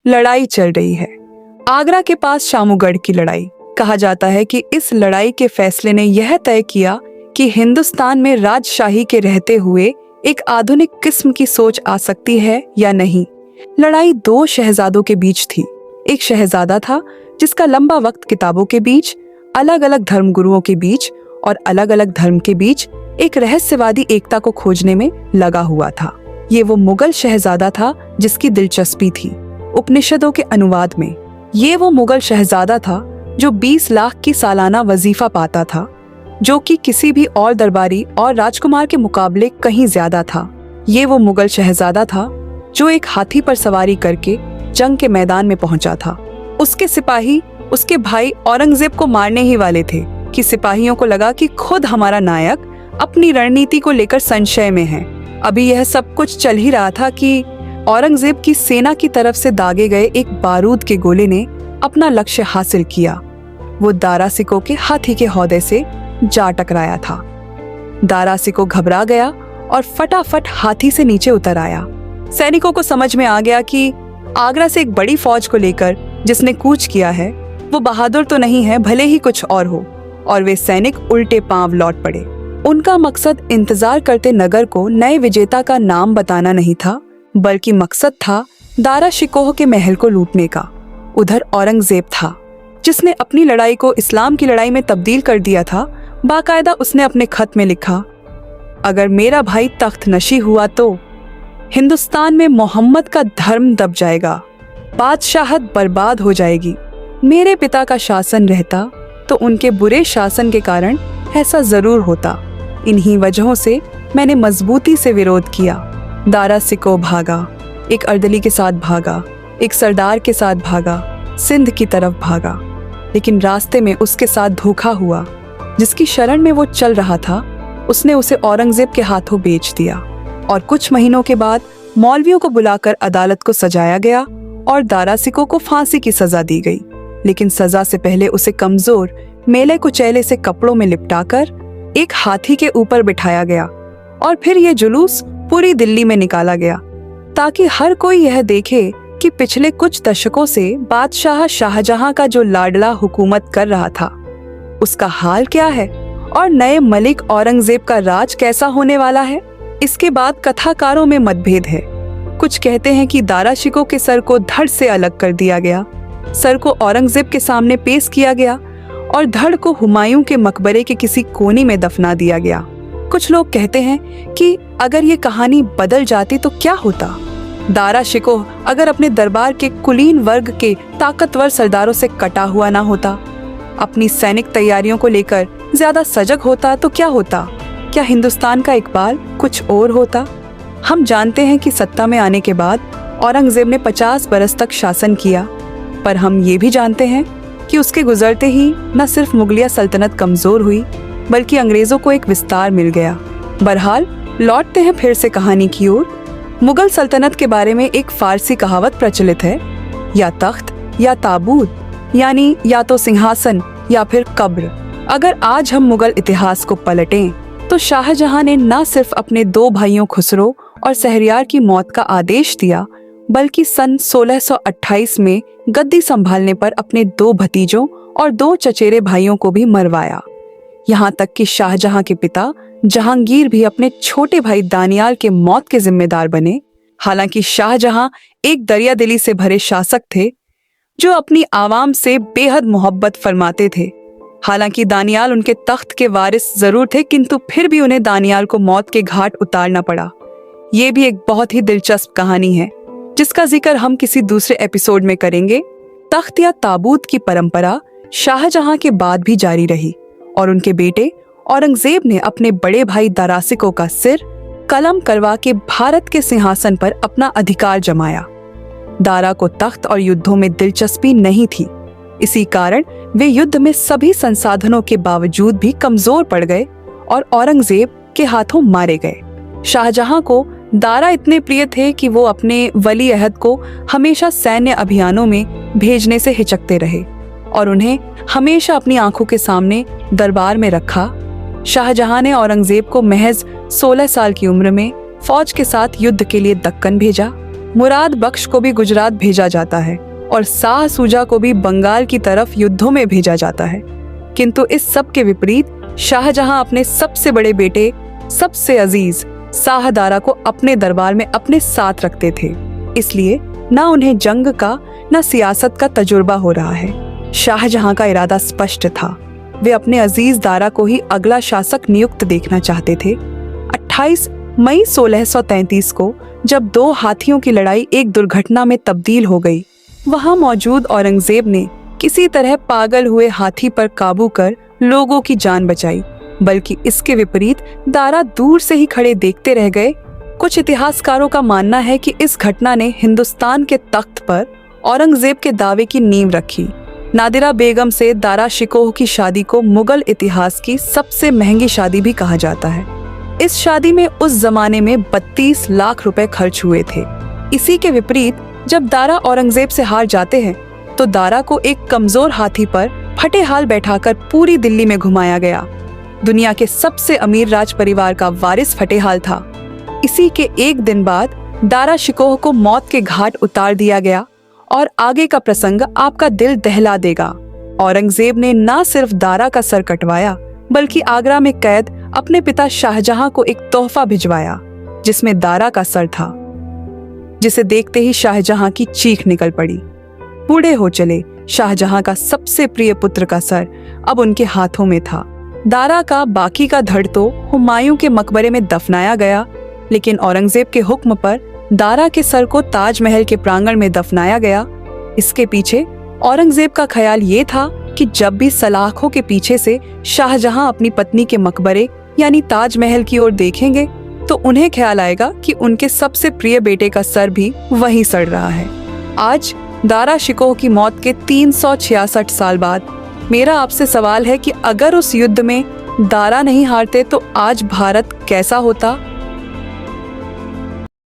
लड़ाई चल रही है। आगरा के पास शामूगढ़ की लड़ाई। कहा जाता है कि इस लड़ाई के फैसले ने यह तय किया कि हिंदुस्तान में राजशाही के रहते हुए एक आधुनिक किस्म की सोच आ सकती है या नहीं। लड़ाई दो शहजादों के बीच थी। एक शहजादा था जिसका लंबा वक्त किताबों के बीच, अलग अलग धर्मगुरुओं के बीच और अलग अलग धर्म के बीच एक रहस्यवादी एकता को खोजने में लगा हुआ था। ये वो मुगल शहजादा था जिसकी दिलचस्पी थी उपनिषदों के अनुवाद में। ये वो मुगल शहजादा था जो 20 लाख की सालाना वजीफा पाता था, जो कि किसी भी और दरबारी और राजकुमार के मुकाबले कहीं ज्यादा था। ये वो मुगल शहजादा था जो एक हाथी पर सवारी करके जंग के मैदान में पहुंचा था। उसके सिपाही उसके भाई औरंगजेब को मारने ही वाले थे कि सिपाहियों को लगा कि खुद हमारा नायक अपनी रणनीति को लेकर संशय में है। अभी यह सब कुछ चल ही रहा था कि औरंगजेब की सेना की तरफ से दागे गए एक बारूद के गोले ने अपना लक्ष्य हासिल किया। वो दारा सिकोह के हाथी के हौदे से जा टकराया था। दारा सिकोह घबरा गया और फटाफट हाथी से नीचे उतर आया। सैनिकों को समझ में आ गया कि आगरा से एक बड़ी फौज को लेकर जिसने कूच किया है वो बहादुर तो नहीं है, भले ही कुछ और हो, और वे सैनिक उल्टे पांव लौट पड़े। उनका मकसद इंतजार करते नगर को नए विजेता का नाम बताना नहीं था, बल्कि मकसद था दारा शिकोह के महल को लूटने का। उधर औरंगजेब था जिसने अपनी लड़ाई को इस्लाम की लड़ाई में तब्दील कर दिया था। बाकायदा उसने अपने खत में लिखा, अगर मेरा भाई तख्त नशी हुआ तो हिंदुस्तान में मोहम्मद का धर्म दब जाएगा, बादशाहत बर्बाद हो जाएगी। मेरे पिता का शासन रहता तो उनके बुरे शासन के कारण ऐसा जरूर होता। इन्हीं वजहों से मैंने मजबूती से विरोध किया। दारा सिकोह भागा, एक अर्दली के साथ भागा, एक सरदार के साथ भागा, सिंध की तरफ भागा, लेकिन रास्ते में उसके साथ धोखा हुआ। जिसकी शरण में वो चल रहा था उसने उसे औरंगजेब के हाथों बेच दिया और कुछ महीनों के बाद मौलवियों को बुलाकर अदालत को सजाया गया और दारा सिकोह को फांसी की सजा दी गई। लेकिन सजा से पहले उसे कमजोर, मेले कुचैले से कपड़ों में लिपटाकर एक हाथी के ऊपर बिठाया गया और फिर यह जुलूस पूरी दिल्ली में निकाला गया ताकि हर कोई यह देखे कि पिछले कुछ दशकों से बादशाह शाहजहां का जो लाडला हुकूमत कर रहा था उसका हाल क्या है और नए मलिक औरंगजेब का राज कैसा होने वाला है। इसके बाद कथाकारों में मतभेद है। कुछ कहते हैं कि दारा शिकोह के सर को धड़ से अलग कर दिया गया, सर को औरंगजेब के सामने पेश किया गया और धड़ को हुमायूं के मकबरे के किसी कोने में दफना दिया गया। कुछ लोग कहते हैं कि अगर ये कहानी बदल जाती तो क्या होता। दारा शिकोह अगर अपने दरबार के कुलीन वर्ग के ताकतवर सरदारों से कटा हुआ ना होता, अपनी सैनिक तैयारियों को लेकर ज्यादा सजग होता तो क्या होता। क्या हिंदुस्तान का इकबाल कुछ और होता। हम जानते हैं कि सत्ता में आने के बाद औरंगजेब ने 50 बरस तक शासन किया, पर हम ये भी जानते हैं कि उसके गुजरते ही न सिर्फ मुगलिया सल्तनत कमजोर हुई बल्कि अंग्रेजों को एक विस्तार मिल गया। बहरहाल लौटते हैं फिर से कहानी की ओर। मुगल सल्तनत के बारे में एक फारसी कहावत प्रचलित है, या तख्त या ताबूत, यानी या तो सिंहासन या फिर कब्र। अगर आज हम मुगल इतिहास को पलटें तो शाहजहां ने न सिर्फ अपने 2 भाइयों खुसरो और शहरयार की मौत का आदेश दिया, बल्कि सन 1628 में गद्दी संभालने पर अपने 2 भतीजों और 2 चचेरे भाइयों को भी मरवाया। यहाँ तक कि शाहजहां के पिता जहांगीर भी अपने छोटे भाई दानियाल के मौत के जिम्मेदार बने। हालांकि शाहजहां एक दरियादिली से भरे शासक थे जो अपनी आवाम से बेहद मोहब्बत फरमाते थे। हालांकि दानियाल उनके तख्त के वारिस जरूर थे, किंतु फिर भी उन्हें दानियाल को मौत के घाट उतारना पड़ा। ये भी एक बहुत ही दिलचस्प कहानी है जिसका जिक्र हम किसी दूसरे एपिसोड में करेंगे। तख्त या ताबूत की परंपरा शाहजहां के बाद भी जारी रही और उनके बेटे औरंगजेब ने अपने बड़े भाई दारा सिकोह का सिर कलम करवा के भारत के सिंहासन पर अपना अधिकार जमाया। दारा को तख्त और युद्धों में दिलचस्पी नहीं थी, इसी कारण वे युद्ध में सभी संसाधनों के बावजूद भी कमजोर पड़ गए और औरंगजेब के हाथों मारे गए। शाहजहां को दारा इतने प्रिय थे कि वो अपने वली अहद को हमेशा सैन्य अभियानों में भेजने से हिचकते रहे और उन्हें हमेशा अपनी आंखों के सामने दरबार में रखा। शाहजहां ने औरंगजेब को महज 16 साल की उम्र में फौज के साथ युद्ध के लिए दक्कन भेजा। मुराद बख्श को भी गुजरात भेजा जाता है और शाह सूजा को भी बंगाल की तरफ युद्धों में भेजा जाता है। किंतु इस सब के विपरीत शाहजहां अपने सबसे बड़े बेटे, सबसे अजीज शाह दारा को अपने दरबार में अपने साथ रखते थे। इसलिए ना उन्हें जंग का ना सियासत का तजुर्बा हो रहा है। शाहजहां का इरादा स्पष्ट था। वे अपने अजीज दारा को ही अगला शासक नियुक्त देखना चाहते थे। 28 मई 1633 को जब दो हाथियों की लड़ाई एक दुर्घटना में तब्दील हो गई, वहां मौजूद औरंगजेब ने किसी तरह पागल हुए हाथी पर काबू कर लोगों की जान बचाई, बल्कि इसके विपरीत दारा दूर से ही खड़े देखते रह गए। कुछ इतिहासकारों का मानना है कि इस घटना ने हिंदुस्तान के तख्त पर औरंगजेब के दावे की नींव रखी। नादिरा बेगम से दारा शिकोह की शादी को मुगल इतिहास की सबसे महंगी शादी भी कहा जाता है। इस शादी में उस जमाने में 32 लाख रुपए खर्च हुए थे। इसी के विपरीत जब दारा औरंगजेब से हार जाते हैं तो दारा को एक कमजोर हाथी पर फटे हाल बैठाकर पूरी दिल्ली में घुमाया गया। दुनिया के सबसे अमीर राज परिवार का वारिस फटेहाल था। इसी के एक दिन बाद दारा शिकोह को मौत के घाट उतार दिया गया और आगे का प्रसंग आपका दिल दहला देगा। औरंगजेब ने न सिर्फ दारा का सर कटवाया, बल्कि आगरा में कैद अपने पिता शाहजहां को एक तोहफा भिजवाया जिसमें दारा का सर था, जिसे देखते ही शाहजहां की चीख निकल पड़ी। बूढ़े हो चले शाहजहां का सबसे प्रिय पुत्र का सर अब उनके हाथों में था। दारा का बाकी का धड़ तो हुमायूं के मकबरे में दफनाया गया, लेकिन औरंगजेब के हुक्म पर दारा के सर को ताजमहल के प्रांगण में दफनाया गया। इसके पीछे औरंगजेब का ख्याल ये था कि जब भी सलाखों के पीछे से शाहजहां अपनी पत्नी के मकबरे यानी ताजमहल की ओर देखेंगे तो उन्हें ख्याल आएगा कि उनके सबसे प्रिय बेटे का सर भी वहीं सड़ रहा है। आज दारा शिकोह की मौत के 366 साल बाद मेरा आपसे सवाल है कि अगर उस युद्ध में दारा नहीं हारते तो आज भारत कैसा होता?